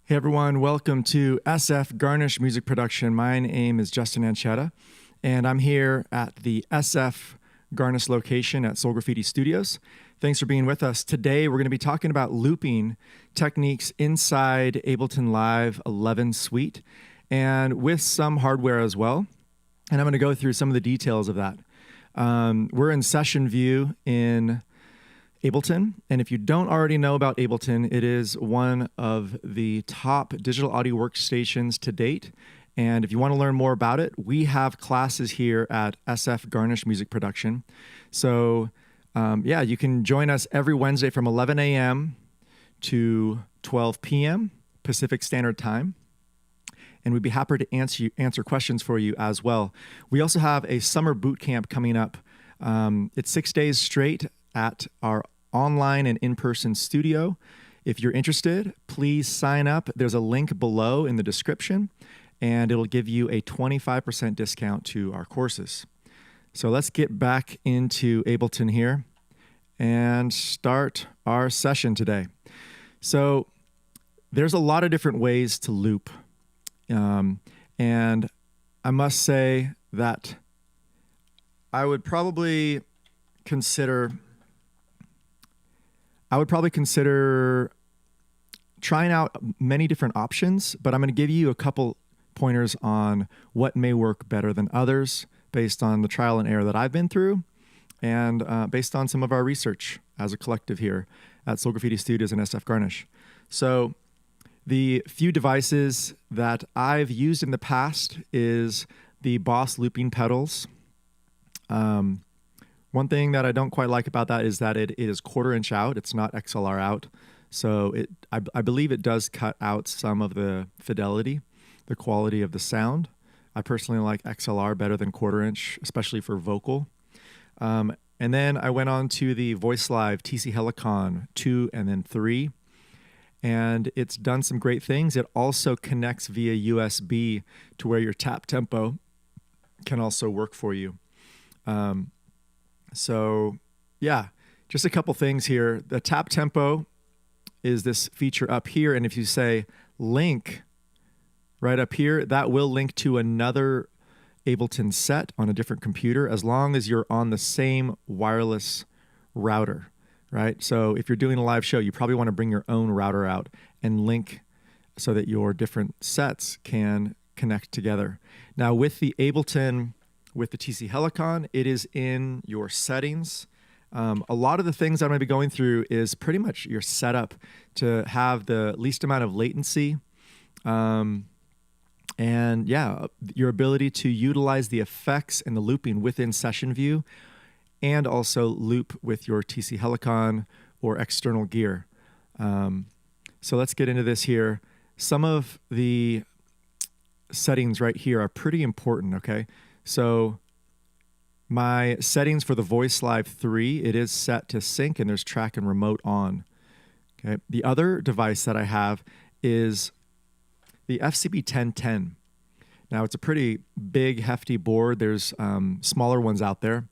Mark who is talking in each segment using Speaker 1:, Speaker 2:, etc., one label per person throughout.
Speaker 1: Hey everyone, welcome to SF Garnish Music Production. My name is Justin Anchetta, and I'm here at the SF Garnish location at Soul Graffiti Studios. Thanks for being with us. Today we're going to be talking about looping techniques inside Ableton Live 11 Suite and with some hardware as well. And I'm going to go through some of the details of that. We're in session view in Ableton, and if you don't already know about Ableton, it is one of the top digital audio workstations to date. And if you want to learn more about it, we have classes here at SF Garnish Music Production. So yeah, you can join us every Wednesday from 11 a.m. to 12 p.m. Pacific Standard Time. And we'd be happy to answer questions for you as well. We also have a summer boot camp coming up. It's 6 days straight at our online and in-person studio. If you're interested, please sign up. There's a link below in the description, and it'll give you a 25% discount to our courses. So let's get back into Ableton here and start our session today. So there's a lot of different ways to loop. And I must say that I would probably consider trying out many different options, but I'm going to give you a couple pointers on what may work better than others based on the trial and error that I've been through and based on some of our research as a collective here at Soul Graffiti Studios and SF Garnish. So the few devices that I've used in the past is the Boss looping pedals. One thing that I don't quite like about that is that it is 1/4 inch out. It's not XLR out. So I believe it does cut out some of the fidelity, the quality of the sound. I personally like XLR better than 1/4 inch, especially for vocal. And then I went on to the Voice Live TC Helicon 2 and then 3. And it's done some great things. It also connects via USB to where your tap tempo can also work for you. So yeah, just a couple things here. The tap tempo is this feature up here. And if you say link right up here, that will link to another Ableton set on a different computer as long as you're on the same wireless router, right? So if you're doing a live show, you probably want to bring your own router out and link so that your different sets can connect together. Now with the Ableton, with the TC Helicon, it is in your settings. A lot of the things I'm going to be going through is pretty much your setup to have the least amount of latency. And yeah, your ability to utilize the effects and the looping within session view and also loop with your TC Helicon or external gear. So let's get into this here. Some of the settings right here are pretty important, okay? So my settings for the Voice Live 3, it is set to sync and there's track and remote on. Okay. The other device that I have is the FCB1010. Now it's a pretty big, hefty board. There's smaller ones out there,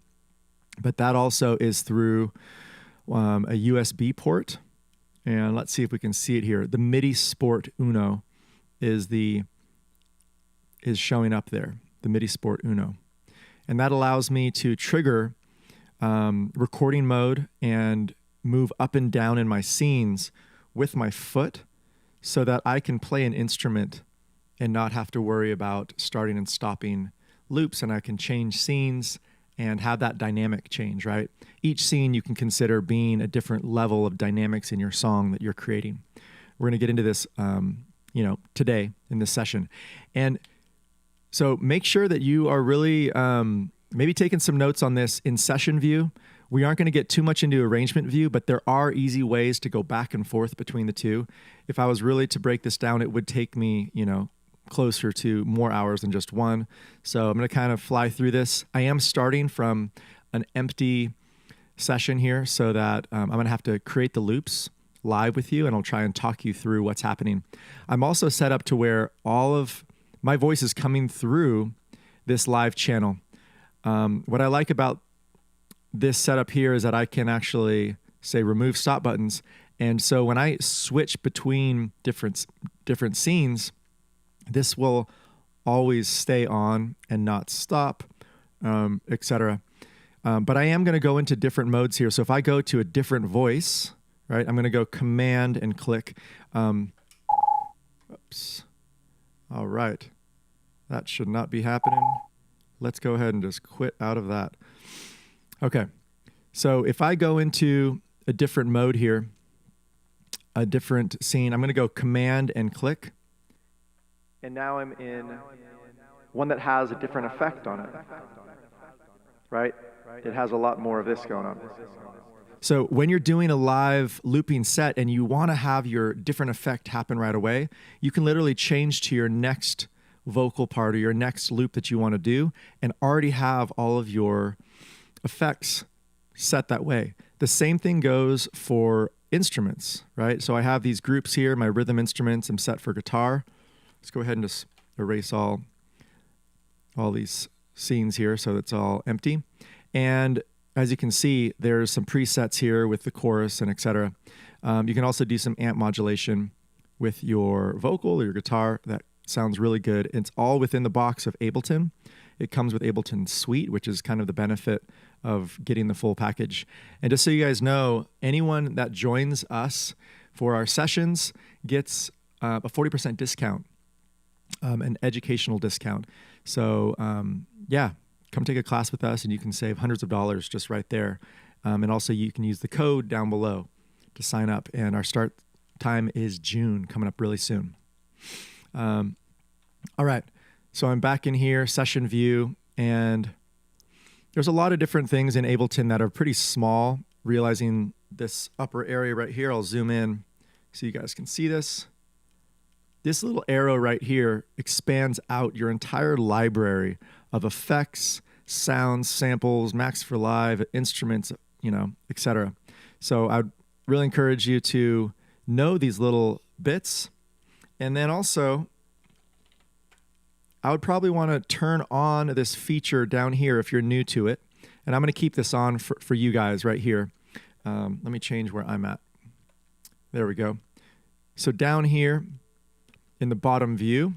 Speaker 1: but that also is through a USB port. And let's see if we can see it here. The MIDI Sport Uno is showing up there. The MIDI Sport Uno. And that allows me to trigger recording mode and move up and down in my scenes with my foot so that I can play an instrument and not have to worry about starting and stopping loops, and I can change scenes and have that dynamic change, right? Each scene you can consider being a different level of dynamics in your song that you're creating. We're going to get into this today in this session. And so make sure that you are really maybe taking some notes on this in session view. We aren't going to get too much into arrangement view, but there are easy ways to go back and forth between the two. If I was really to break this down, it would take me, closer to more hours than just one. So I'm going to kind of fly through this. I am starting from an empty session here so that I'm going to have to create the loops live with you, and I'll try and talk you through what's happening. I'm also set up to where all of my voice is coming through this live channel. What I like about this setup here is that I can actually say remove stop buttons And so when I switch between different scenes, this will always stay on and not stop, etc. But I am going to go into different modes here. So if I go to a different voice, right, I'm going to go Command and click. Oops. All right. That should not be happening. Let's go ahead and just quit out of that. Okay. So if I go into a different mode here, a different scene, I'm going to go Command and click. And now I'm in one that has a different effect on it, right? It has a lot more of this going on. So when you're doing a live looping set and you want to have your different effect happen right away, you can literally change to your next vocal part or your next loop that you want to do and already have all of your effects set that way. The same thing goes for instruments, right? So I have these groups here, my rhythm instruments, I'm set for guitar. Let's go ahead and just erase all these scenes here so it's all empty. And as you can see, there's some presets here with the chorus and etc. You can also do some amp modulation with your vocal or your guitar. That sounds really good. It's all within the box of Ableton. It comes with Ableton Suite, which is kind of the benefit of getting the full package. And just so you guys know, anyone that joins us for our sessions gets a 40% discount, an educational discount. So yeah, come take a class with us and you can save hundreds of dollars just right there. And also you can use the code down below to sign up. And our start time is June, coming up really soon. All right. So I'm back in here, session view, and there's a lot of different things in Ableton that are pretty small. Realizing this upper area right here, I'll zoom in so you guys can see this. This little arrow right here expands out your entire library of effects, sounds, samples, Max for Live, instruments, etc. So I'd really encourage you to know these little bits. And then also, I would probably want to turn on this feature down here if you're new to it. And I'm going to keep this on for you guys right here. Let me change where I'm at. There we go. So down here in the bottom view,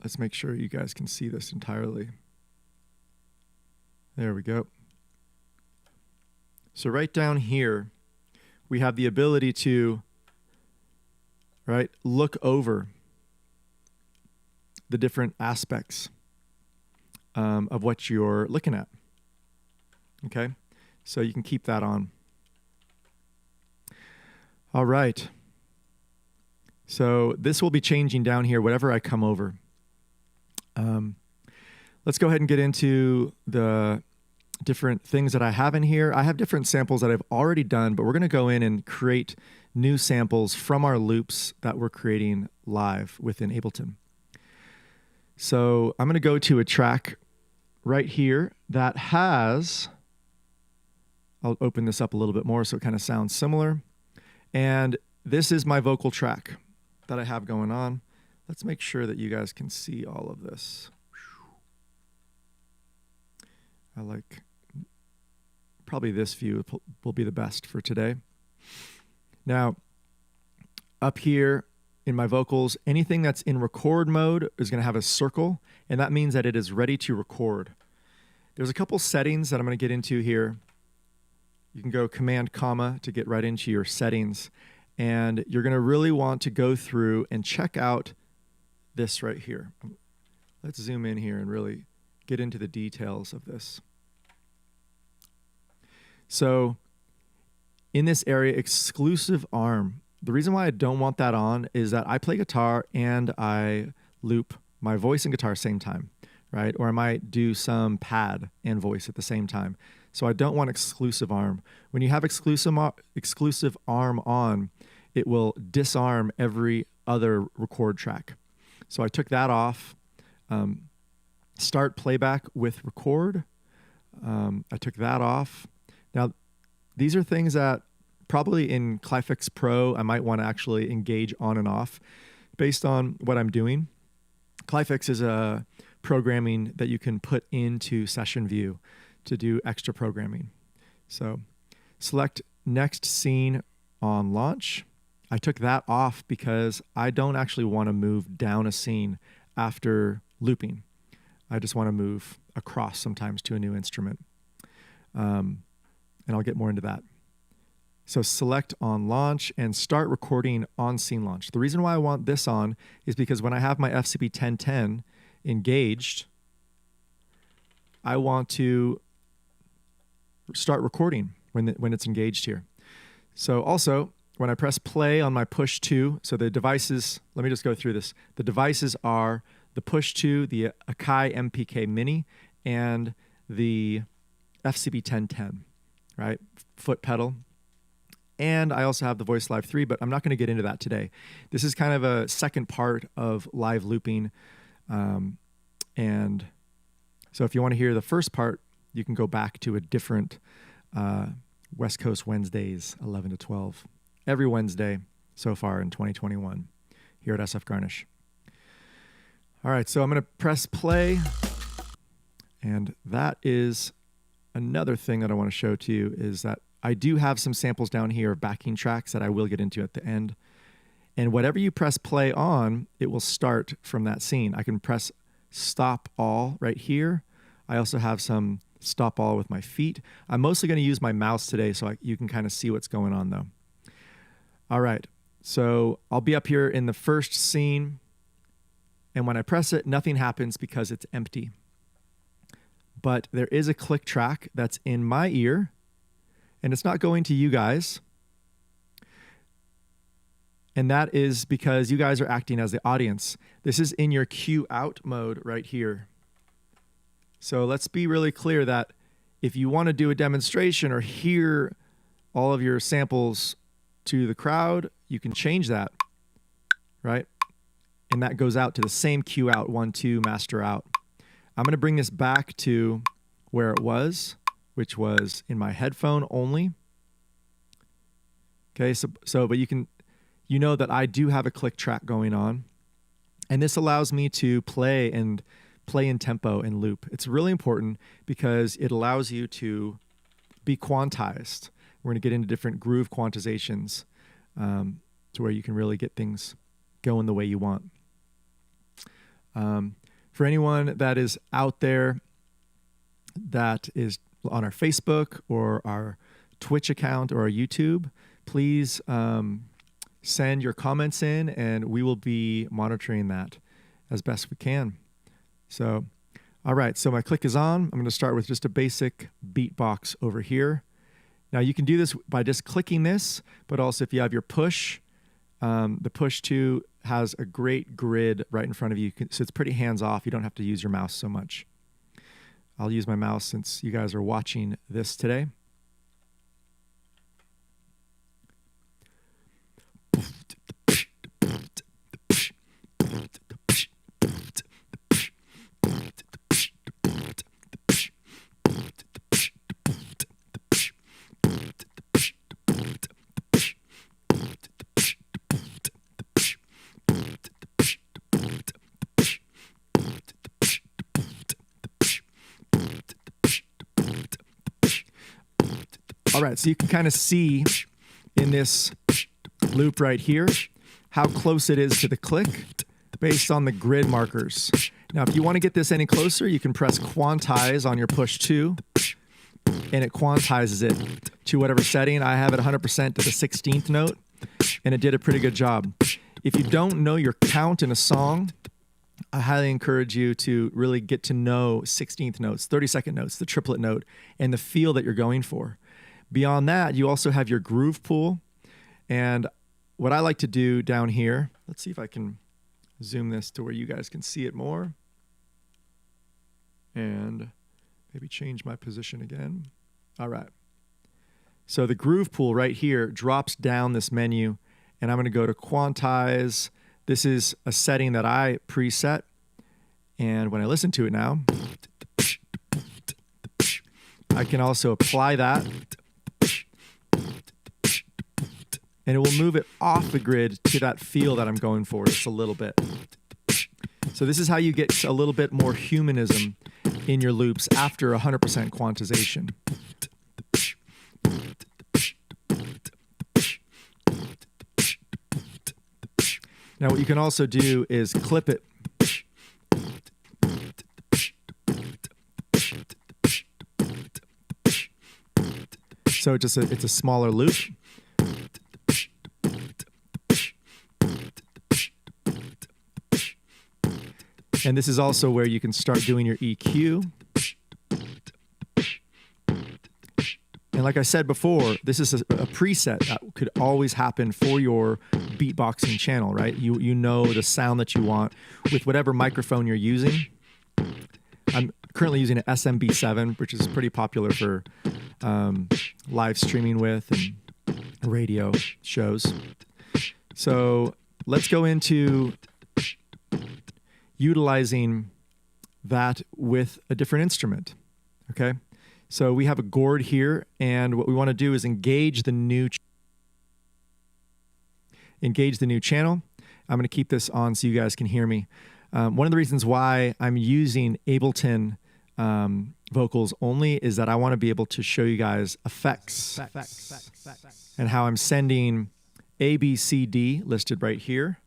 Speaker 1: let's make sure you guys can see this entirely. There we go. So right down here, we have the ability to, look over the different aspects of what you're looking at. Okay, so you can keep that on. All right. So this will be changing down here, whatever I come over. Let's go ahead and get into the different things that I have in here. I have different samples that I've already done, but we're going to go in and create new samples from our loops that we're creating live within Ableton. So I'm going to go to a track right here that has, I'll open this up a little bit more so it kind of sounds similar. And this is my vocal track that I have going on. Let's make sure that you guys can see all of this. I like, probably this view will be the best for today. Now, up here in my vocals, anything that's in record mode is going to have a circle, and that means that it is ready to record. There's a couple settings that I'm going to get into here. You can go Command, comma to get right into your settings, and you're going to really want to go through and check out this right here. Let's zoom in here and really get into the details of this. So in this area, exclusive arm, the reason why I don't want that on is that I play guitar and I loop my voice and guitar same time, right? Or I might do some pad and voice at the same time. So I don't want exclusive arm. When you have exclusive arm on, it will disarm every other record track. So I took that off. Start playback with record. I took that off. Now, these are things that probably in Clifix Pro, I might want to actually engage on and off based on what I'm doing. Clifix is a programming that you can put into Session View to do extra programming. So select next scene on launch. I took that off because I don't actually want to move down a scene after looping. I just want to move across sometimes to a new instrument. And I'll get more into that. So select on launch and start recording on scene launch. The reason why I want this on is because when I have my FCB1010 engaged, I want to start recording when it's engaged here. So also, when I press play on my push 2, so the devices, let me just go through this. The devices are the push 2, the Akai MPK Mini, and the FCB1010, right? Foot pedal. And I also have the Voice Live 3, but I'm not going to get into that today. This is kind of a second part of live looping. And so if you want to hear the first part, you can go back to a different West Coast Wednesdays, 11 to 12. Every Wednesday so far in 2021 here at SF Garnish. All right, so I'm going to press play. And that is another thing that I want to show to you is that I do have some samples down here of backing tracks that I will get into at the end. And whatever you press play on, it will start from that scene. I can press stop all right here. I also have some stop all with my feet. I'm mostly going to use my mouse today so you can kind of see what's going on though. All right, so I'll be up here in the first scene, and when I press it, nothing happens because it's empty. But there is a click track that's in my ear, and it's not going to you guys. And that is because you guys are acting as the audience. This is in your cue out mode right here. So let's be really clear that if you want to do a demonstration or hear all of your samples to the crowd, you can change that, right? And that goes out to the same cue out, 1, 2, master out. I'm going to bring this back to where it was, which was in my headphone only. Okay, but you know that I do have a click track going on, and this allows me to play in tempo and loop. It's really important because it allows you to be quantized. We're going to get into different groove quantizations to where you can really get things going the way you want. For anyone that is out there that is on our Facebook or our Twitch account or our YouTube, please send your comments in and we will be monitoring that as best we can. So, all right, so my click is on. I'm going to start with just a basic beatbox over here. Now you can do this by just clicking this, but also if you have your push, the push 2 has a great grid right in front of you, so it's pretty hands-off. You don't have to use your mouse so much. I'll use my mouse since you guys are watching this today. All right, so you can kind of see in this loop right here how close it is to the click based on the grid markers. Now, if you want to get this any closer, you can press quantize on your push 2, and it quantizes it to whatever setting. I have it 100% to the 16th note, and it did a pretty good job. If you don't know your count in a song, I highly encourage you to really get to know 16th notes, 32nd notes, the triplet note, and the feel that you're going for. Beyond that, you also have your groove pool. And what I like to do down here, let's see if I can zoom this to where you guys can see it more. And maybe change my position again. All right. So the groove pool right here drops down this menu, and I'm going to go to quantize. This is a setting that I preset. And when I listen to it now, I can also apply that. And it will move it off the grid to that feel that I'm going for just a little bit. So this is how you get a little bit more humanism in your loops after 100% quantization. Now what you can also do is clip it. So it's a smaller loop. And this is also where you can start doing your EQ. And like I said before, this is a preset that could always happen for your beatboxing channel, right? You know the sound that you want with whatever microphone you're using. I'm currently using an SMB7, which is pretty popular for live streaming with and radio shows. So let's go into utilizing that with a different instrument, okay? So we have a gourd here, and what we want to do is engage the new channel. I'm going to keep this on so you guys can hear me. One of the reasons why I'm using Ableton vocals only is that I want to be able to show you guys effects and how I'm sending A, B, C, D listed right here.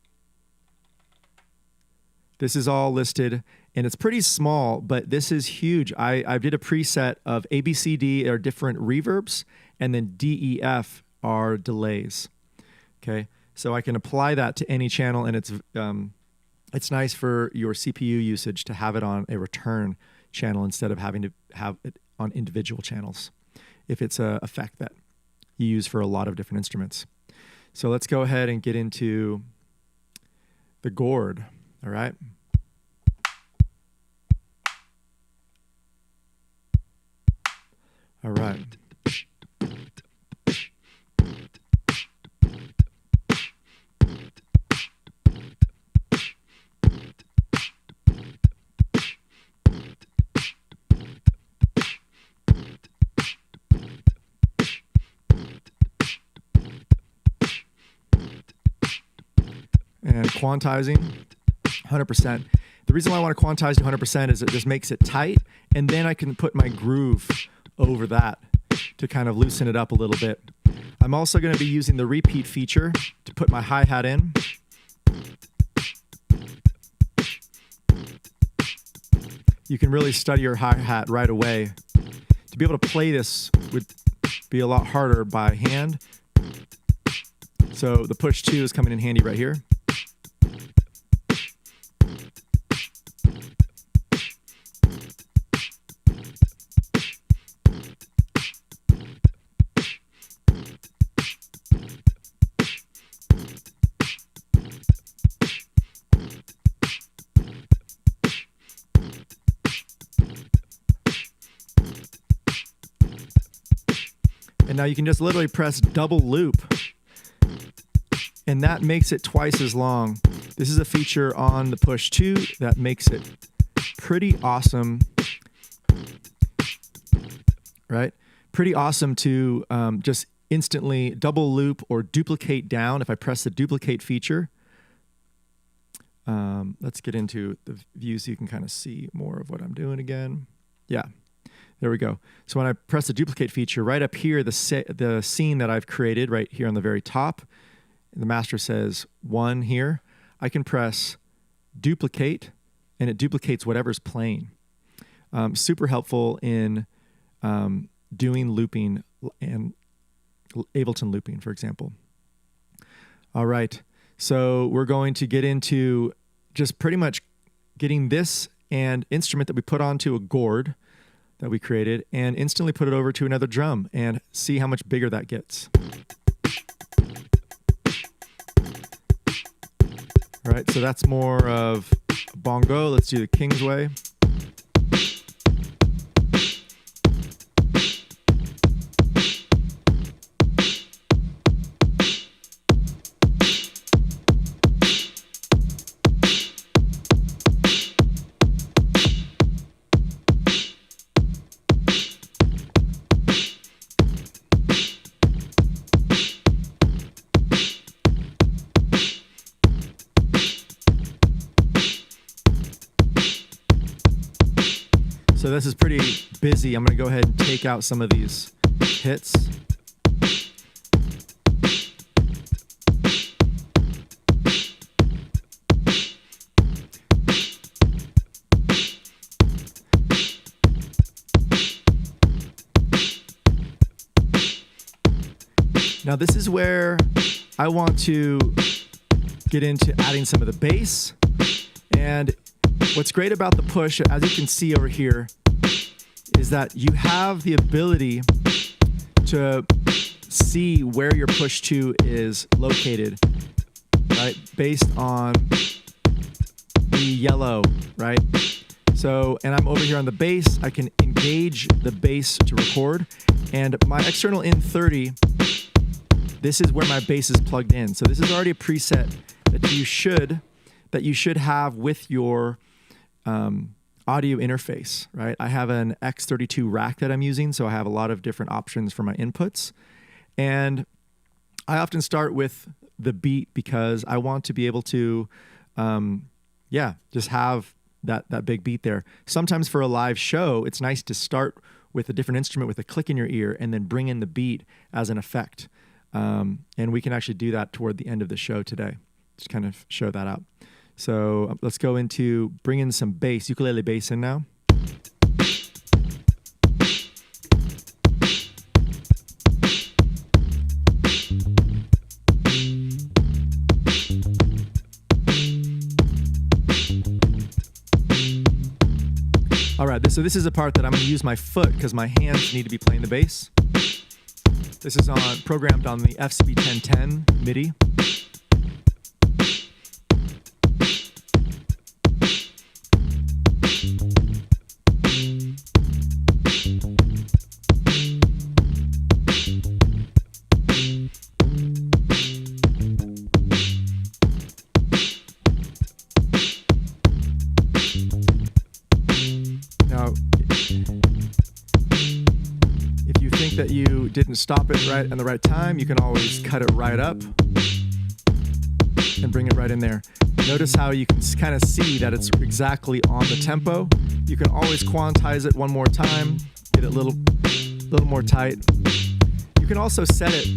Speaker 1: This is all listed, and it's pretty small, but this is huge. I did a preset of A, B, C, D are different reverbs, and then D, E, F are delays. Okay, so I can apply that to any channel, and it's nice for your CPU usage to have it on a return channel instead of having to have it on individual channels if it's an effect that you use for a lot of different instruments. So let's go ahead and get into the gourd. All right. All right. And quantizing 100%. The reason why I want to quantize to 100% is it just makes it tight, and then I can put my groove over that to kind of loosen it up a little bit. I'm also going to be using the repeat feature to put my hi-hat in. You can really study your hi-hat right away. To be able to play this would be a lot harder by hand. So the push 2 is coming in handy right here. And now you can just literally press double loop, and that makes it twice as long. This is a feature on the Push 2 that makes it pretty awesome, right? Pretty awesome to just instantly double loop or duplicate down if I press the duplicate feature. Let's get into the view so you can kind of see more of what I'm doing again. Yeah. There we go. So when I press the duplicate feature, right up here, the scene that I've created right here on the very top, the master says 1 here. I can press duplicate, and it duplicates whatever's playing. Super helpful in doing looping and Ableton looping, for example. All right. So we're going to get into just pretty much getting this and instrument that we put onto a gourd that we created and instantly put it over to another drum and see how much bigger that gets. All right, so that's more of bongo. Let's do the Kingsway. So this is pretty busy. I'm going to go ahead and take out some of these hits. Now this is where I want to get into adding some of the bass. And what's great about the push, as you can see over here, is that you have the ability to see where your push to is located, right? Based on the yellow, right? So, and I'm over here on the bass, I can engage the bass to record, and my external in 30, this is where my bass is plugged in. So this is already a preset that you should have with your audio interface, right? I have an X32 rack that I'm using, so I have a lot of different options for my inputs. And I often start with the beat because I want to be able to, just have that big beat there. Sometimes for a live show, it's nice to start with a different instrument with a click in your ear and then bring in the beat as an effect. And we can actually do that toward the end of the show today. Just kind of show that out. So let's go into bring in some bass, ukulele bass in now. All right, so this is a part that I'm going to use my foot because my hands need to be playing the bass. This is programmed on the FCB1010 MIDI. Now, if you think that you didn't stop it right in the right time, you can always cut it right up and bring it right in there. Notice how you can kind of see that it's exactly on the tempo. You can always quantize it one more time, get it a little more tight. You can also set it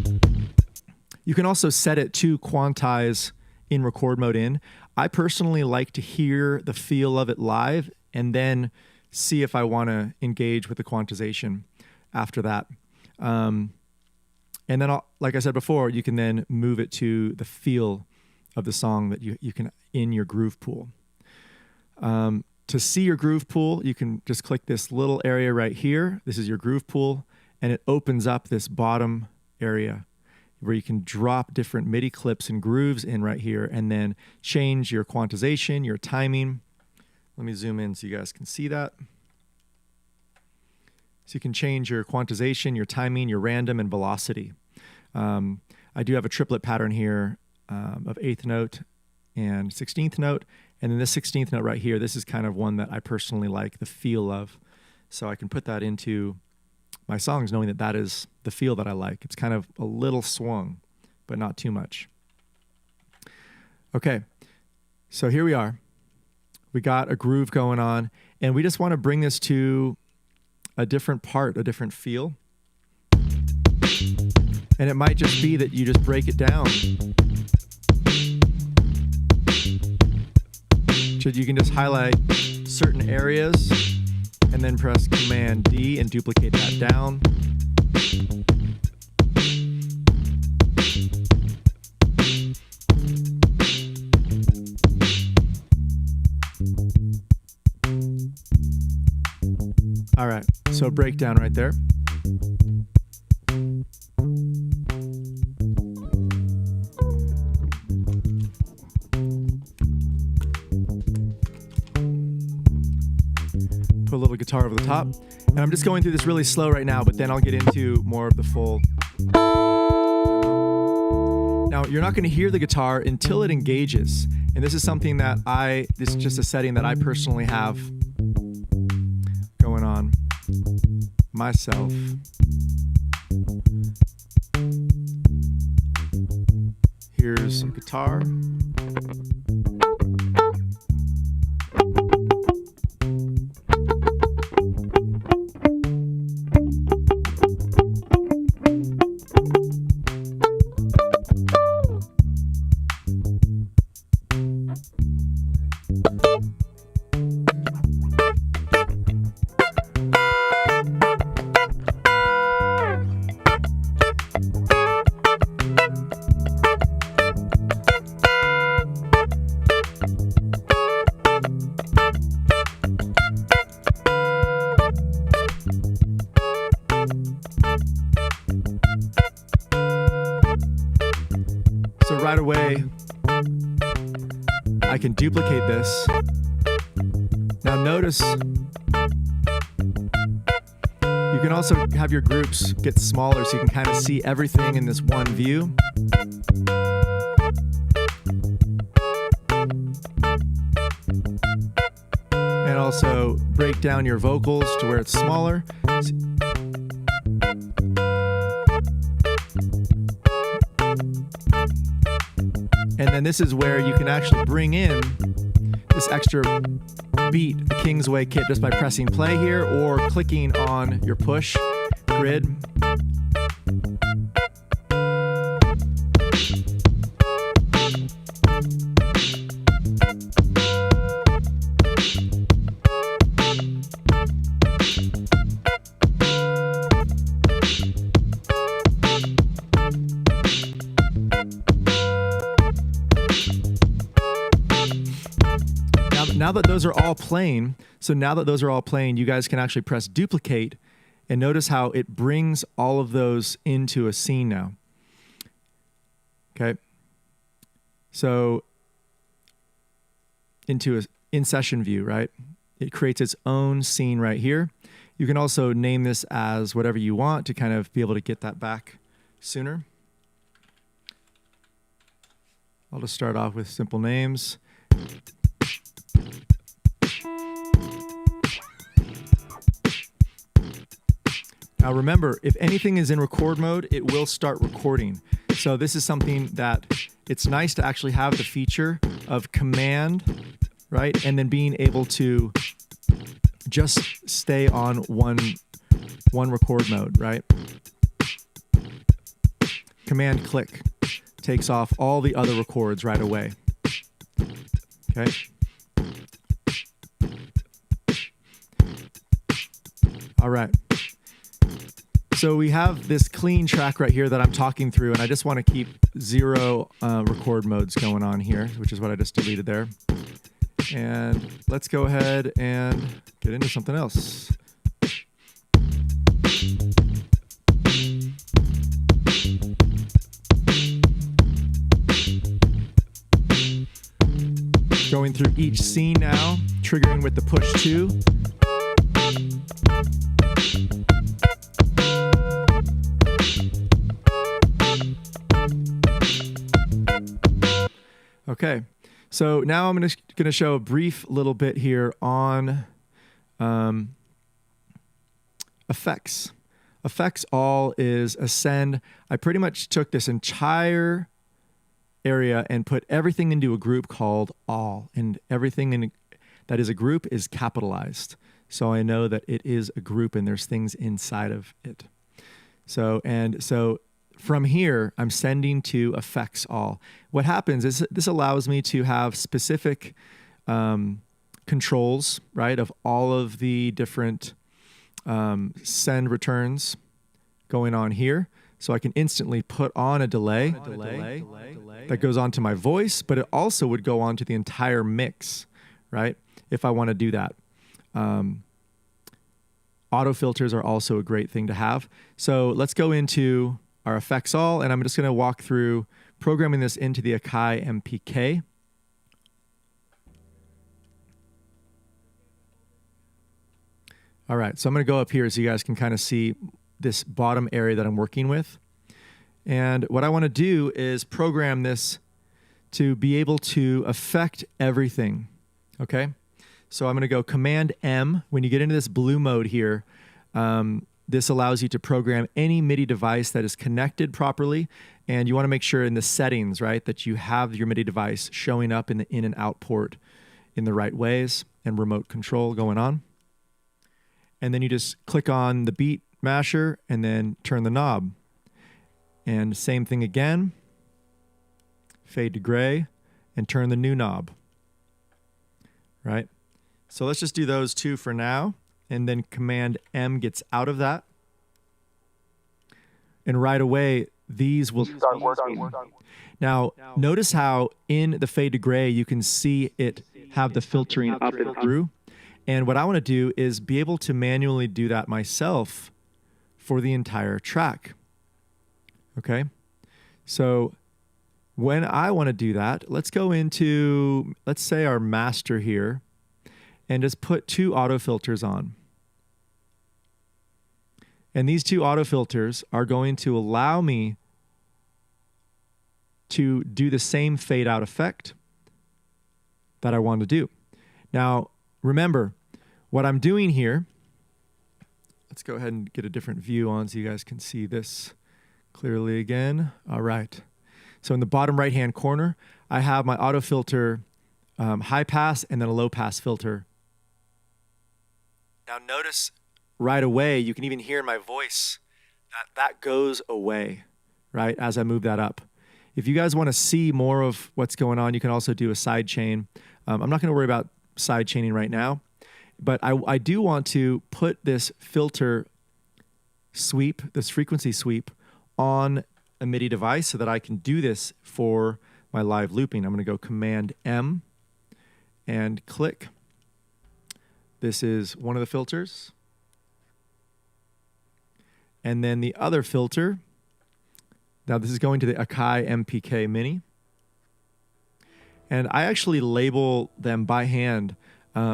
Speaker 1: to quantize in record mode in. I personally like to hear the feel of it live and then see if I want to engage with the quantization after that. And then, like I said before, you can then move it to the feel of the song that you can in your groove pool. To see your groove pool, you can just click this little area right here. This is your groove pool, and it opens up this bottom area where you can drop different MIDI clips and grooves in right here and then change your quantization, your timing. Let me zoom in so you guys can see that. So you can change your quantization, your timing, your random, and velocity. I do have a triplet pattern here of 8th note and 16th note. And then this 16th note right here, this is kind of one that I personally like the feel of. So I can put that into my songs knowing that that is the feel that I like. It's kind of a little swung, but not too much. Okay, so here we are. We got a groove going on, and we just want to bring this to a different part, a different feel. And it might just be that you just break it down. So you can just highlight certain areas and then press Command D and duplicate that down. All right, so breakdown right there. Put a little guitar over the top. And I'm just going through this really slow right now, but then I'll get into more of the full. Now, you're not going to hear the guitar until it engages. And this is something that this is just a setting that I personally have going on myself. Here's some guitar. I can duplicate this. Now notice, you can also have your groups get smaller so you can kind of see everything in this one view. And also break down your vocals to where it's smaller. And then this is where you can actually bring in this extra beat, the Kingsway kit, just by pressing play here or clicking on your push grid. Now that those are all playing, you guys can actually press duplicate and notice how it brings all of those into a scene now. Okay. So into an in-session view, right? It creates its own scene right here. You can also name this as whatever you want to kind of be able to get that back sooner. I'll just start off with simple names. Now remember, if anything is in record mode, it will start recording. So this is something that it's nice to actually have the feature of command, right? And then being able to just stay on one record mode, right? Command click takes off all the other records right away. Okay. All right. So we have this clean track right here that I'm talking through, and I just want to keep 0 record modes going on here, which is what I just deleted there. And let's go ahead and get into something else. Going through each scene now, triggering with the push 2. Okay, so now I'm going to show a brief little bit here on effects. Effects all is Ascend. I pretty much took this entire area and put everything into a group called all, and everything that is a group is capitalized. So I know that it is a group and there's things inside of it. So from here, I'm sending to effects all. What happens is this allows me to have specific controls, right, of all of the different send returns going on here. So I can instantly put on a delay that goes on to my voice, but it also would go on to the entire mix, right, if I want to do that. Auto filters are also a great thing to have. So let's go into our effects all, and I'm just going to walk through programming this into the Akai MPK. All right, so I'm going to go up here so you guys can kind of see this bottom area that I'm working with. And what I want to do is program this to be able to affect everything, okay? So I'm going to go Command M. When you get into this blue mode here, this allows you to program any MIDI device that is connected properly, and you want to make sure in the settings, right, that you have your MIDI device showing up in the in and out port in the right ways and remote control going on. And then you just click on the beat masher and then turn the knob. And same thing again, fade to gray and turn the new knob, right? So let's just do those two for now. And then Command M gets out of that. And right away, these will start working. Now, notice how in the fade to gray, you can see it have the filtering up and through. And what I want to do is be able to manually do that myself for the entire track. Okay? So when I want to do that, let's go into, let's say our master here, and just put 2 auto filters on. And these 2 auto filters are going to allow me to do the same fade out effect that I want to do. Now, remember, what I'm doing here, let's go ahead and get a different view on so you guys can see this clearly again. All right. So in the bottom right-hand corner, I have my auto filter high pass and then a low pass filter. Now notice right away, you can even hear in my voice that goes away, right, as I move that up. If you guys want to see more of what's going on, you can also do a side chain. I'm not going to worry about side chaining right now, but I do want to put this filter sweep, this frequency sweep, on a MIDI device so that I can do this for my live looping. I'm going to go Command M and click. This is one of the filters. And then the other filter, now this is going to the Akai MPK Mini. And I actually label them by hand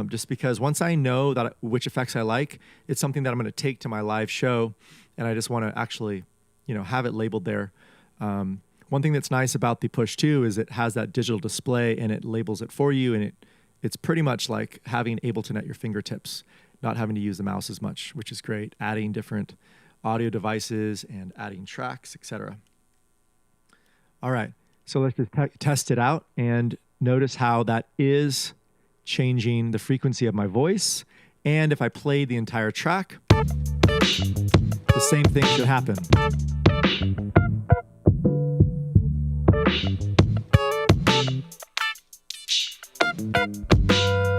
Speaker 1: just because once I know that which effects I like, it's something that I'm going to take to my live show, and I just want to actually, you know, have it labeled there. One thing that's nice about the Push 2 is it has that digital display and it labels it for you, and it's pretty much like having Ableton at your fingertips, not having to use the mouse as much, which is great. Adding different audio devices and adding tracks, etc. All right, so let's just test it out and notice how that is changing the frequency of my voice. And if I play the entire track, the same thing should happen.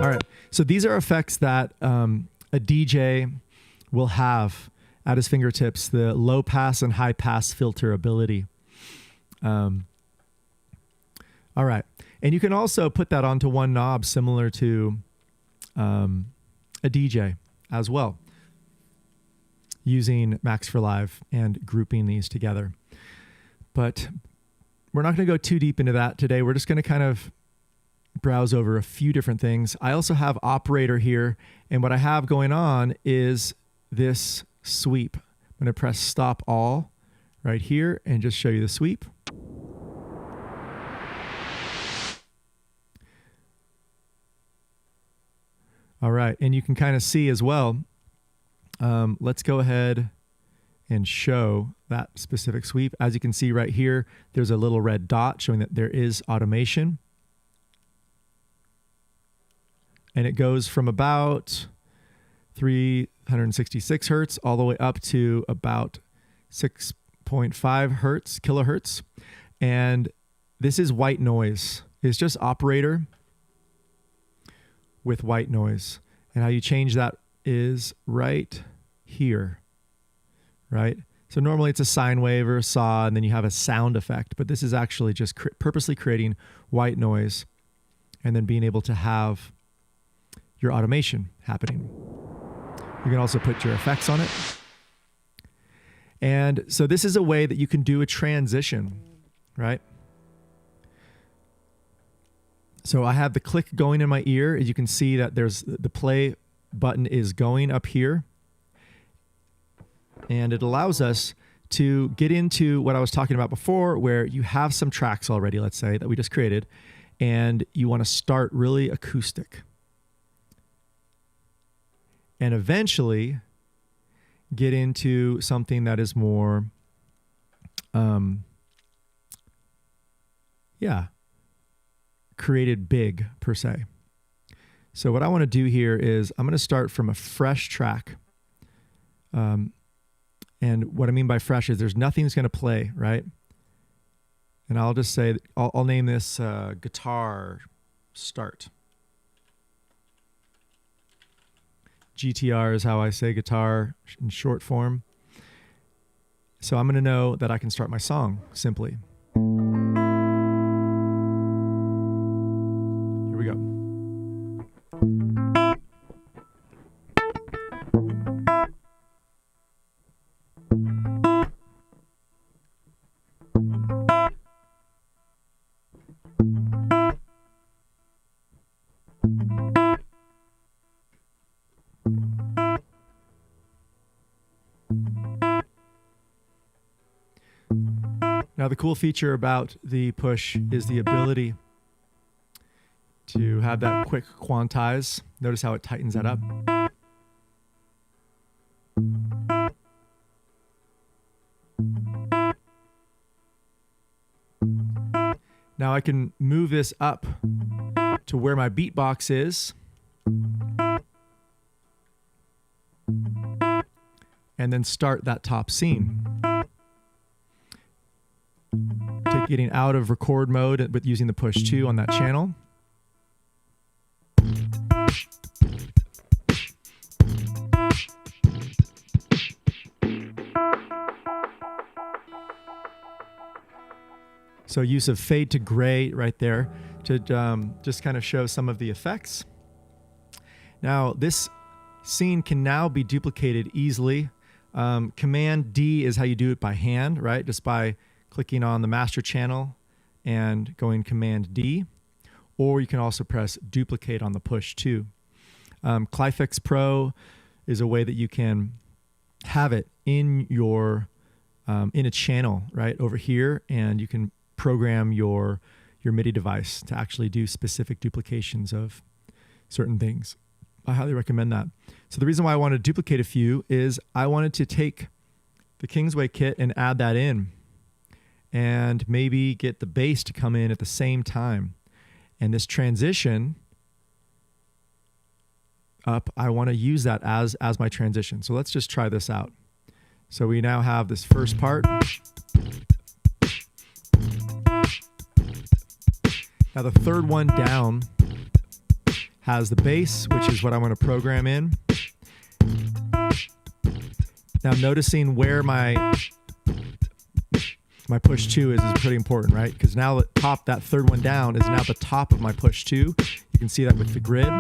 Speaker 1: All right, so these are effects that a DJ will have at his fingertips, the low pass and high pass filter ability. All right, and you can also put that onto one knob similar to a DJ as well, using Max for Live and grouping these together. But we're not going to go too deep into that today. We're just going to kind of browse over a few different things. I also have operator here, and what I have going on is this sweep. I'm going to press stop all right here and just show you the sweep. All right, and you can kind of see as well. Let's go ahead and show that specific sweep. As you can see right here, there's a little red dot showing that there is automation. And it goes from about 366 hertz all the way up to about 6.5 kilohertz. And this is white noise. It's just operator with white noise. And how you change that is right here, right? So normally it's a sine wave or a saw, and then you have a sound effect, but this is actually just purposely creating white noise and then being able to have your automation happening. You can also put your effects on it. And so this is a way that you can do a transition, right? So I have the click going in my ear. As you can see that there's the play button is going up here. And it allows us to get into what I was talking about before, where you have some tracks already, let's say, that we just created, and you want to start really acoustic. And eventually get into something that is more, created big per se. So what I want to do here is I'm going to start from a fresh track. And what I mean by fresh is there's nothing's going to play, right? And I'll just say, I'll name this guitar start. GTR is how I say guitar in short form. So I'm going to know that I can start my song simply. Here we go. Now, the cool feature about the push is the ability to have that quick quantize. Notice how it tightens that up. Now I can move this up to where my beatbox is. And then start that top scene. Getting out of record mode with using the push 2 on that channel. So use of fade to gray right there to just kind of show some of the effects. Now this scene can now be duplicated easily. Command D is how you do it by hand, right? Just by clicking on the master channel and going Command D, or you can also press duplicate on the push 2. Clifix Pro is a way that you can have it in your in a channel right over here, and you can program your MIDI device to actually do specific duplications of certain things. I highly recommend that. So the reason why I wanted to duplicate a few is I wanted to take the Kingsway kit and add that in, and maybe get the bass to come in at the same time. And this transition up, I want to use that as my transition. So let's just try this out. So we now have this first part. Now the third one down has the bass, which is what I want to program in. Now noticing where my push 2 is pretty important, right? Because now the top, that third one down is now the top of my push 2. You can see that with the grid.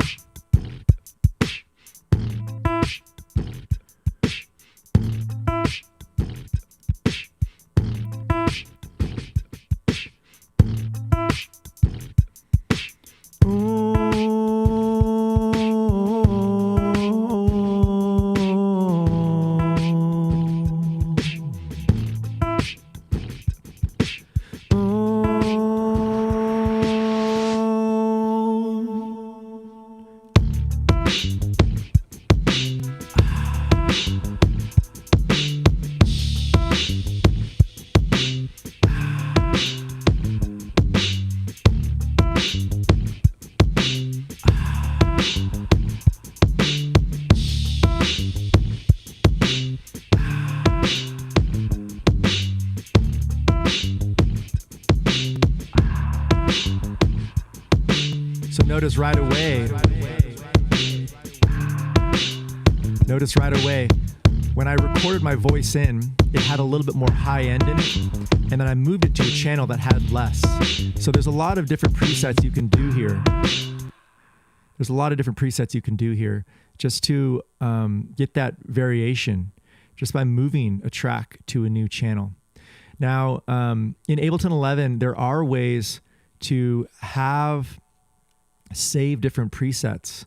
Speaker 1: Notice right away, when I recorded my voice in, it had a little bit more high end in it, and then I moved it to a channel that had less. So there's a lot of different presets you can do here. There's a lot of different presets you can do here just to get that variation just by moving a track to a new channel. Now, in Ableton 11, there are ways to have save different presets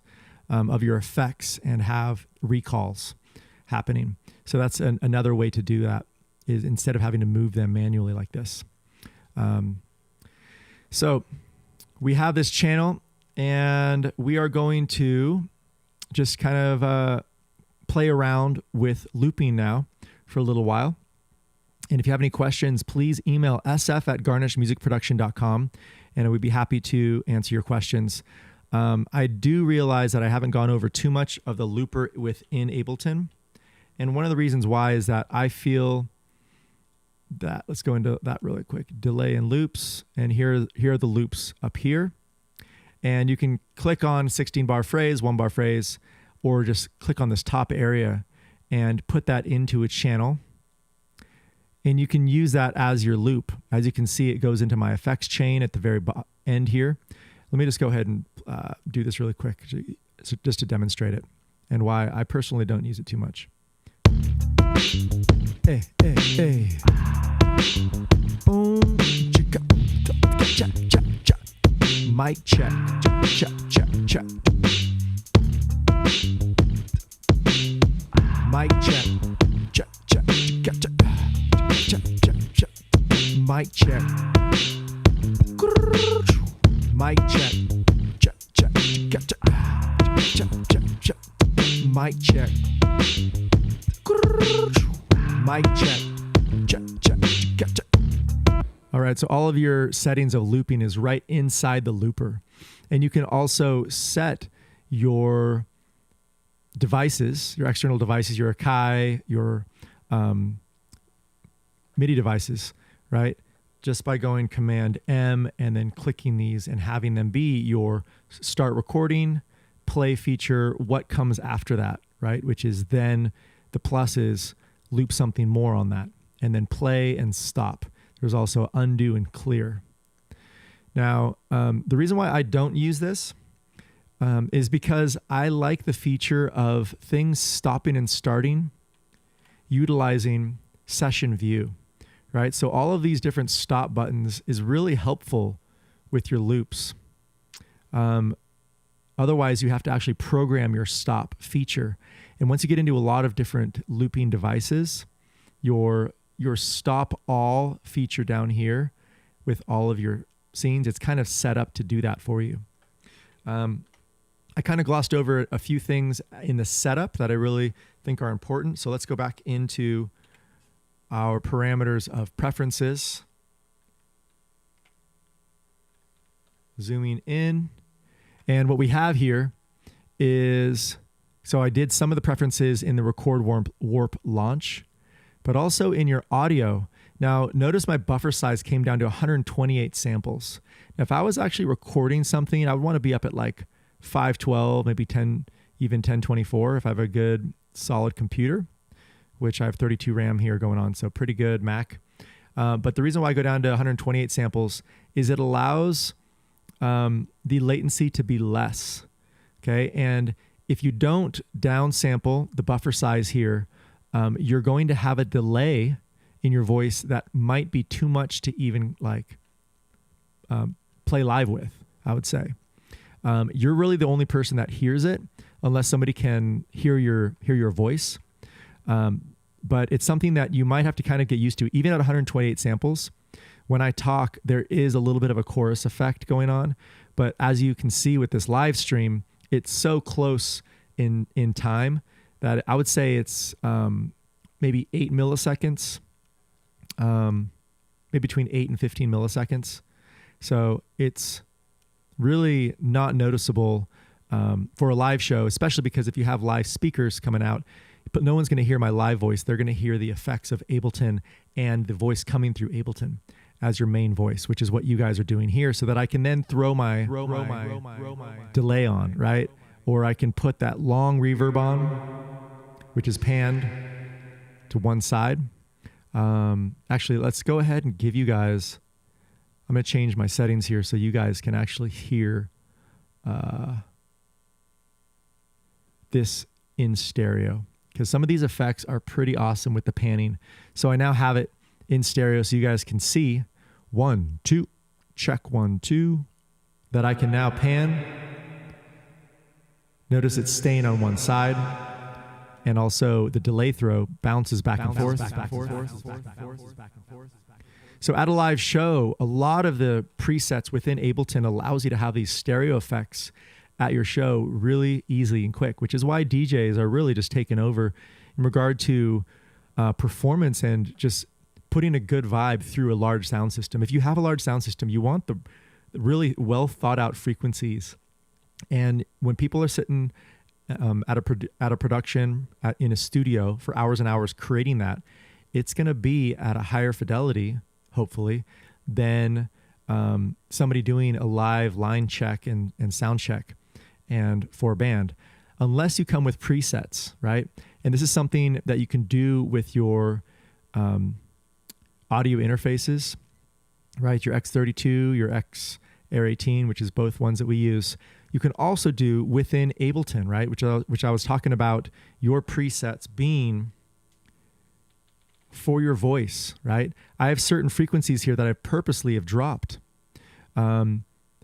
Speaker 1: of your effects and have recalls happening. So that's another way to do that, is instead of having to move them manually like this. So we have this channel, and we are going to just kind of play around with looping now for a little while. And if you have any questions, please email sf@garnishmusicproduction.com, and I would be happy to answer your questions. I do realize that I haven't gone over too much of the looper within Ableton. And one of the reasons why is that I feel that, let's go into that really quick, delay and loops. And here are the loops up here. And you can click on 16-bar phrase, 1-bar phrase, or just click on this top area and put that into a channel. And you can use that as your loop. As you can see, it goes into my effects chain at the very end here. Let me just go ahead and do this really quick just to demonstrate it and why I personally don't use it too much. Hey, hey, hey. Mic check. Check, check, check. Mic check. Check, check, check, check. Check, check, check. Mic check. Mic check. Check, check, check, check, check, check. Mic check. Mic check. Check, check, check, check. All right, so all of your settings of looping is right inside the looper. And you can also set your devices, your external devices, your Akai, your MIDI devices, right? Just by going Command M and then clicking these and having them be your start recording, play feature, what comes after that, right? Which is then the plus is loop something more on that and then play and stop. There's also undo and clear. Now, the reason why I don't use this is because I like the feature of things stopping and starting utilizing session view. Right? So all of these different stop buttons is really helpful with your loops. Otherwise, you have to actually program your stop feature. And once you get into a lot of different looping devices, your stop all feature down here with all of your scenes, it's kind of set up to do that for you. I kind of glossed over a few things in the setup that I really think are important. So let's go back into our parameters of preferences. Zooming in. And what we have here is, so I did some of the preferences in the record warp launch, but also in your audio. Now, notice my buffer size came down to 128 samples. Now, if I was actually recording something, I would want to be up at like 512, maybe 10, even 1024 if I have a good solid computer, which I have 32 RAM here going on, so pretty good Mac. But the reason why I go down to 128 samples is it allows the latency to be less, okay? And if you don't downsample the buffer size here, you're going to have a delay in your voice that might be too much to even like play live with, I would say. You're really the only person that hears it unless somebody can hear your voice. But it's something that you might have to kind of get used to. Even at 128 samples, when I talk, there is a little bit of a chorus effect going on. But as you can see with this live stream, it's so close in time that I would say it's maybe 8 milliseconds, maybe between 8 and 15 milliseconds. So it's really not noticeable for a live show, especially because if you have live speakers coming out, but no one's going to hear my live voice. They're going to hear the effects of Ableton and the voice coming through Ableton as your main voice, which is what you guys are doing here, so that I can then throw my delay on, right? Or I can put that long reverb on, which is panned to one side. Actually, let's go ahead and give you guys, I'm going to change my settings here so you guys can actually hear this in stereo, because some of these effects are pretty awesome with the panning. So I now have it in stereo so you guys can see 1, 2, check 1, 2, that I can now pan. Notice it's staying on one side, and also the delay throw bounces back and forth. So at a live show, a lot of the presets within Ableton allows you to have these stereo effects at your show really easily and quick, which is why DJs are really just taking over in regard to performance and just putting a good vibe through a large sound system. If you have a large sound system, you want the really well thought out frequencies. And when people are sitting at a production in a studio for hours and hours creating that, it's going to be at a higher fidelity, hopefully, than somebody doing a live line check and sound check and for a band, unless you come with presets, right? And this is something that you can do with your audio interfaces, right? Your X32, your X-Air18, which is both ones that we use. You can also do within Ableton, right? Which I was talking about your presets being for your voice, right? I have certain frequencies here that I purposely have dropped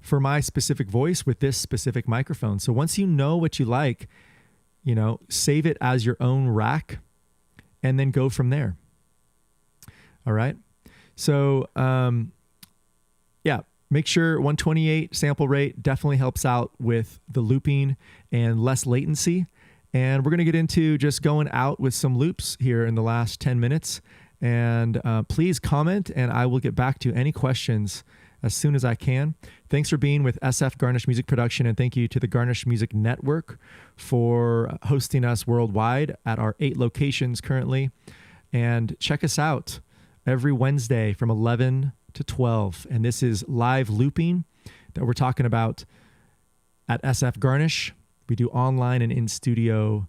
Speaker 1: for my specific voice with this specific microphone. So once you know what you like, you know, save it as your own rack and then go from there. All right. So, yeah, make sure 128 sample rate definitely helps out with the looping and less latency. And we're going to get into just going out with some loops here in the last 10 minutes. And please comment, and I will get back to any questions as soon as I can. Thanks for being with SF Garnish Music Production, and thank you to the Garnish Music Network for hosting us worldwide at our 8 locations currently. And check us out every Wednesday from 11 to 12. And this is live looping that we're talking about at SF Garnish. We do online and in-studio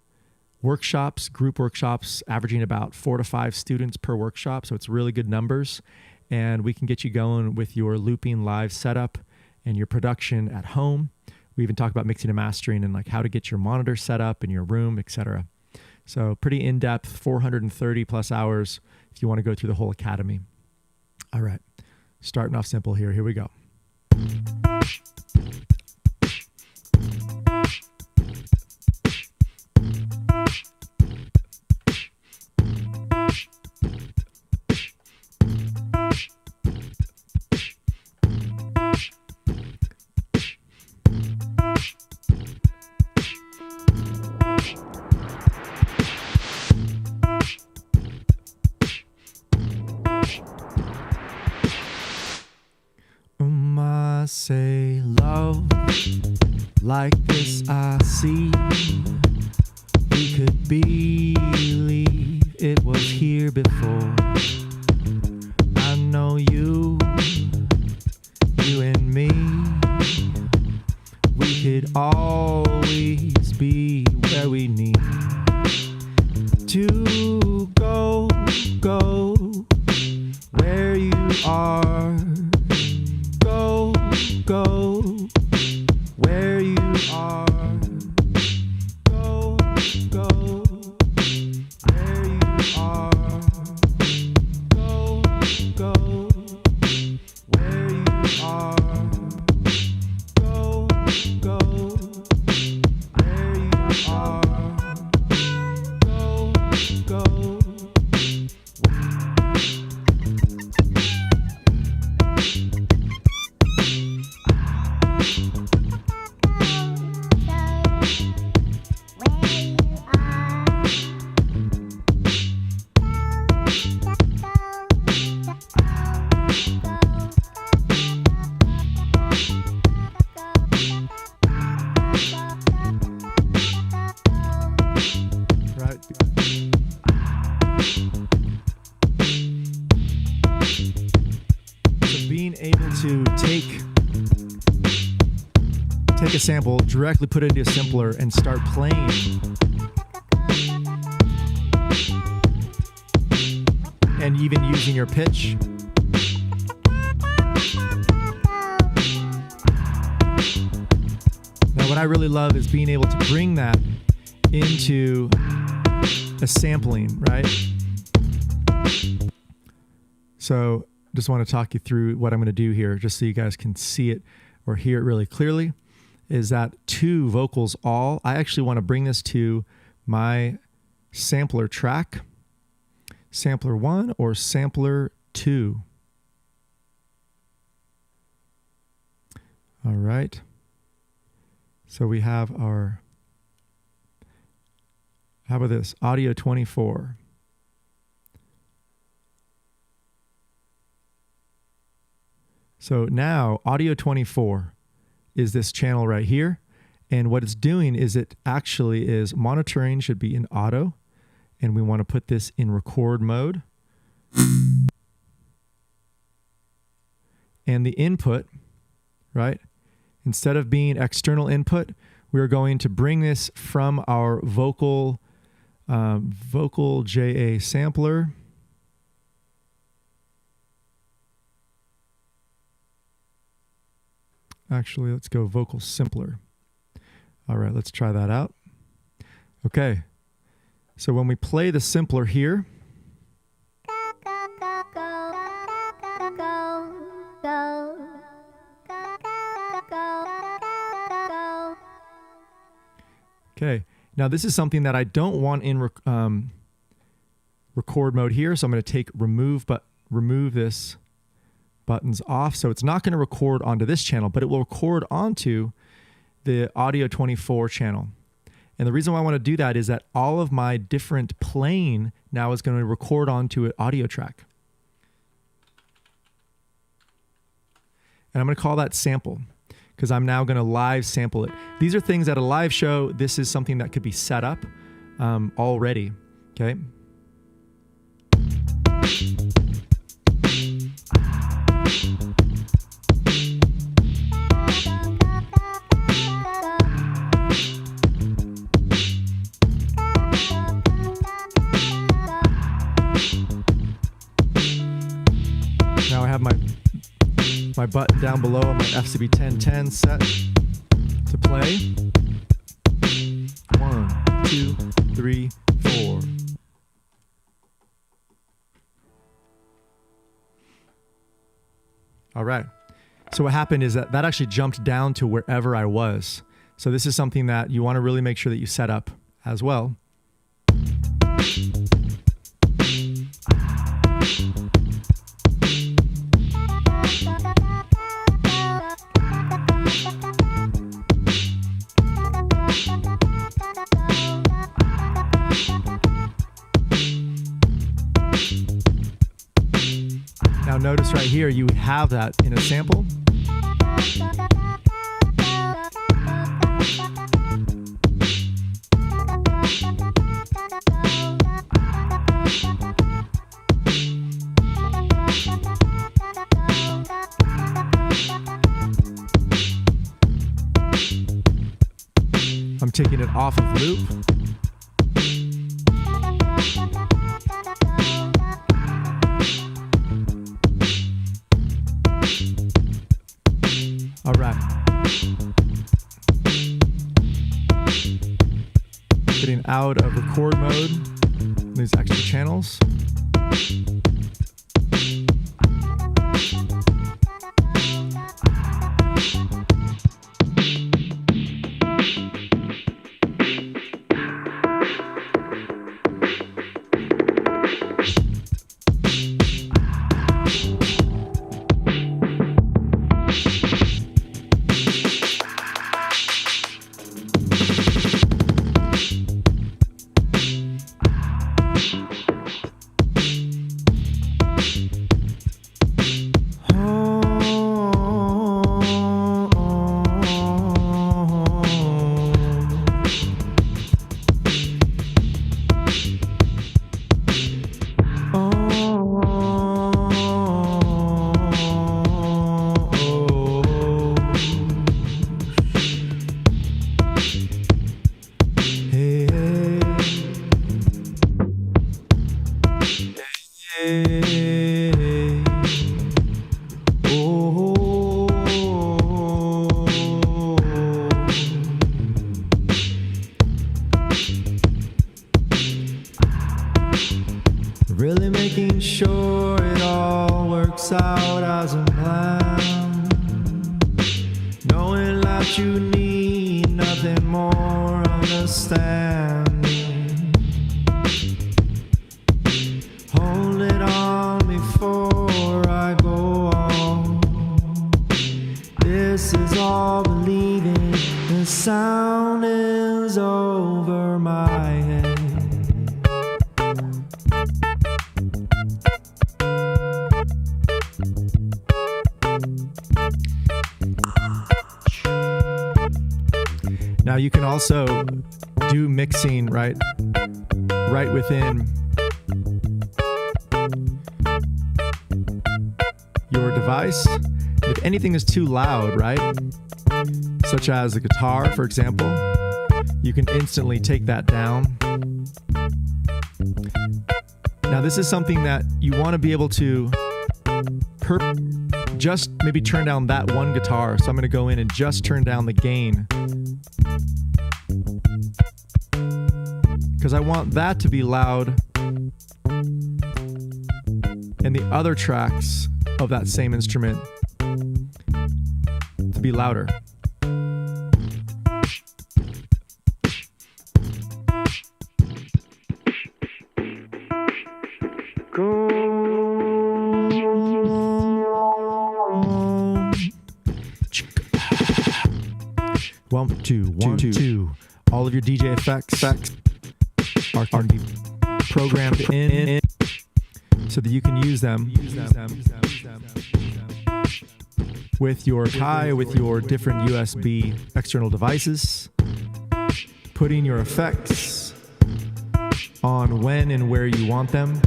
Speaker 1: workshops, group workshops, averaging about 4 to 5 students per workshop. So it's really good numbers. And we can get you going with your looping live setup and your production at home. We even talk about mixing and mastering and like how to get your monitor set up in your room, etc. So pretty in-depth, 430 plus hours if you want to go through the whole academy. All right, starting off simple here. Here we go. I say love like this I see. We could believe it was here before. I know you and me. We could always be where we need to go where you are. Go where you are. Go where you are. Go where you are. Go where you are. Go. Take a sample, directly put it into a sampler, and start playing. And even using your pitch. Now, what I really love is being able to bring that into a sampling, right? So, just want to talk you through what I'm going to do here, just so you guys can see it or hear it really clearly. Is that 2 vocals all? I actually want to bring this to my sampler track, sampler 1 or sampler 2. All right. So we have our, how about this? Audio 24. So now audio 24 is this channel right here. And what it's doing is it actually is monitoring, should be in auto. And we want to put this in record mode. And the input, right? Instead of being external input, we're going to bring this from our vocal JA sampler. Actually, let's go vocal simpler. All right, let's try that out. Okay, so when we play the simpler here, okay, now this is something that I don't want in record mode here, so I'm going to take remove this buttons off. So it's not going to record onto this channel, but it will record onto the Audio 24 channel. And the reason why I want to do that is that all of my different playing now is going to record onto an audio track. And I'm going to call that sample because I'm now going to live sample it. These are things at a live show. This is something that could be set up already. Okay. Now I have my button down below on my FCB1010 set to play. 1, 2, 3, 4. All right. So what happened is that actually jumped down to wherever I was. So this is something that you want to really make sure that you set up as well. Now notice right here, you have that in a sample. I'm taking it off of loop. All right. Getting out of record mode, these extra channels. Really making sure it all works out as a plan. Knowing that you need nothing more understanding. Hold it on before I go on. This is all believing. The sound is over my head. Now you can also do mixing right within your device. If anything is too loud, right, such as the guitar, for example, you can instantly take that down. Now this is something that you want to be able to just maybe turn down that one guitar. So I'm going to go in and just turn down the gain, because I want that to be loud and the other tracks of that same instrument to be louder. Go. 1, 2, 1, 2. All of your DJ effects are programmed in so that you can use them with your Akai, with your different USB external devices, putting your effects on when and where you want them.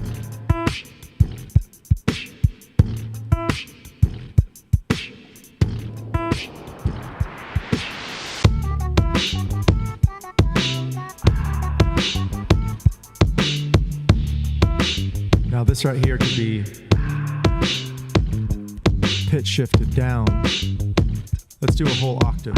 Speaker 1: Now this right here could be pitch shifted down. Let's do a whole octave.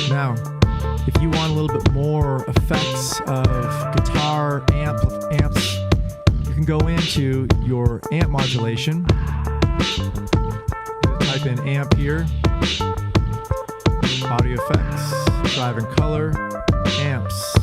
Speaker 1: Now, if you want a little bit more effects of guitar amps, you can go into your amp modulation. Type in amp here, audio effects, drive and color, amps.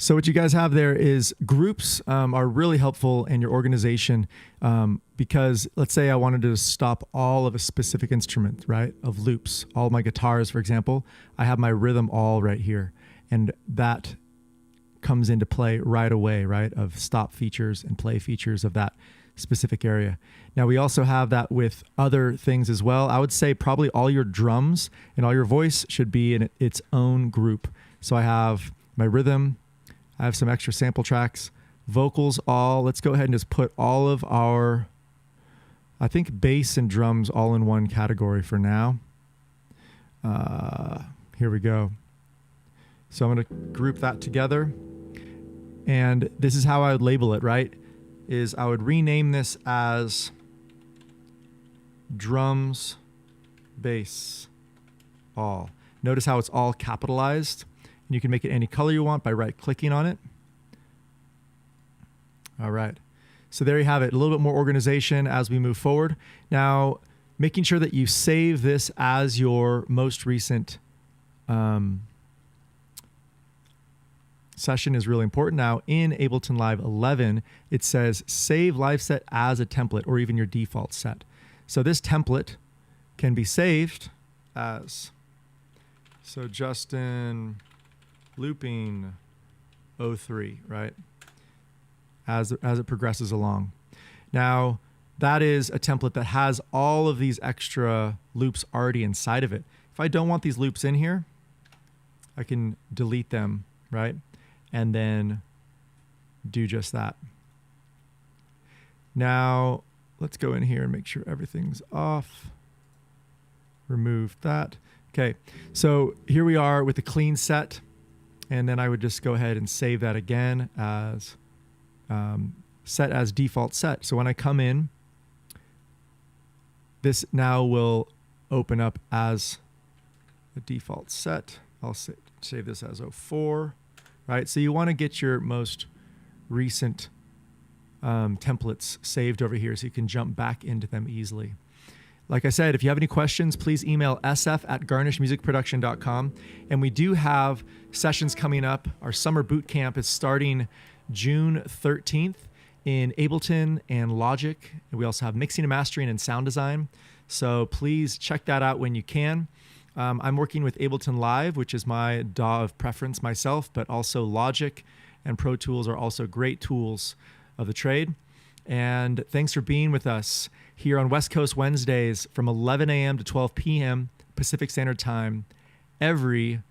Speaker 1: So what you guys have there is groups are really helpful in your organization because let's say I wanted to stop all of a specific instrument, right, of loops, all my guitars, for example. I have my rhythm all right here, and that comes into play right away, right, of stop features and play features of that specific area. Now we also have that with other things as well. I would say probably all your drums and all your voice should be in its own group. So I have my rhythm, I have some extra sample tracks, vocals all. Let's go ahead and just put all of our, I think bass and drums all in one category for now. Here we go. So I'm going to group that together. And this is how I would label it, right? Is I would rename this as drums, bass, all. Notice how it's all capitalized. And you can make it any color you want by right-clicking on it. All right. So there you have it. A little bit more organization as we move forward. Now, making sure that you save this as your most recent session is really important. Now, in Ableton Live 11, it says save live set as a template or even your default set. So this template can be saved as, so Justin Looping 03, right? As it progresses along. Now, that is a template that has all of these extra loops already inside of it. If I don't want these loops in here, I can delete them, right? And then do just that. Now, let's go in here and make sure everything's off. Remove that. Okay, so here we are with the clean set. And then I would just go ahead and save that again as set as default set. So when I come in, this now will open up as a default set. I'll save this as 04, right? So you want to get your most recent templates saved over here so you can jump back into them easily. Like I said, if you have any questions, please email sf@garnishmusicproduction.com. And we do have sessions coming up. Our summer boot camp is starting June 13th in Ableton and Logic. And we also have mixing and mastering and sound design. So please check that out when you can. I'm working with Ableton Live, which is my DAW of preference myself, but also Logic and Pro Tools are also great tools of the trade. And thanks for being with us here on West Coast Wednesdays from 11 a.m. to 12 p.m. Pacific Standard Time every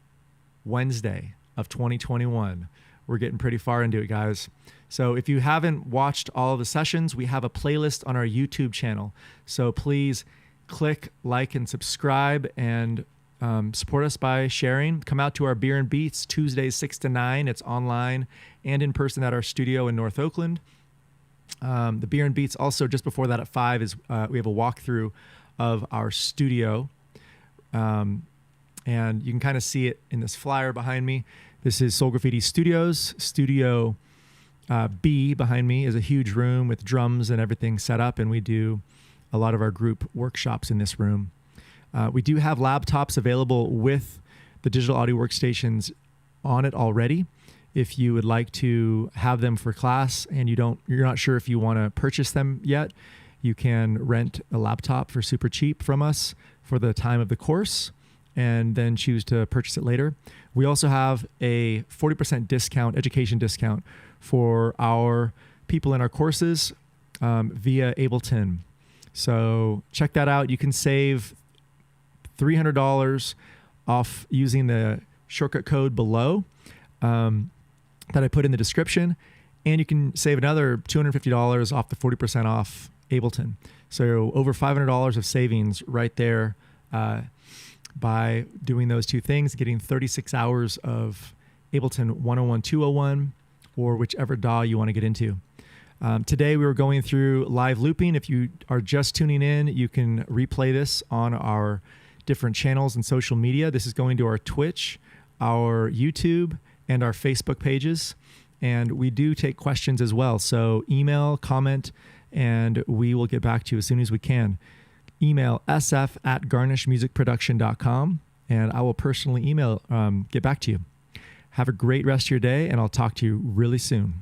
Speaker 1: Wednesday of 2021. We're getting pretty far into it, guys. So if you haven't watched all of the sessions, we have a playlist on our YouTube channel. So please click, like, and subscribe and support us by sharing. Come out to our Beer and Beats Tuesdays 6 to 9. It's online and in person at our studio in North Oakland. The Beer and Beats also just before that at 5 is we have a walkthrough of our studio. And you can kind of see it in this flyer behind me. This is Soul Graffiti Studios. Studio B behind me is a huge room with drums and everything set up, and we do a lot of our group workshops in this room. We do have laptops available with the digital audio workstations on it already. If you would like to have them for class and you're not sure if you want to purchase them yet, you can rent a laptop for super cheap from us for the time of the course and then choose to purchase it later. We also have a 40% discount, education discount for our people in our courses via Ableton. So check that out. You can save $300 off using the shortcut code below that I put in the description. And you can save another $250 off the 40% off Ableton. So over $500 of savings right there by doing those two things, getting 36 hours of Ableton 101, 201, or whichever DAW you want to get into. Today we were going through live looping. If you are just tuning in, you can replay this on our different channels and social media. This is going to our Twitch, our YouTube, and our Facebook pages. And we do take questions as well. So email, comment, and we will get back to you as soon as we can. Email sf@garnishmusicproduction.com, and I will personally get back to you. Have a great rest of your day, and I'll talk to you really soon.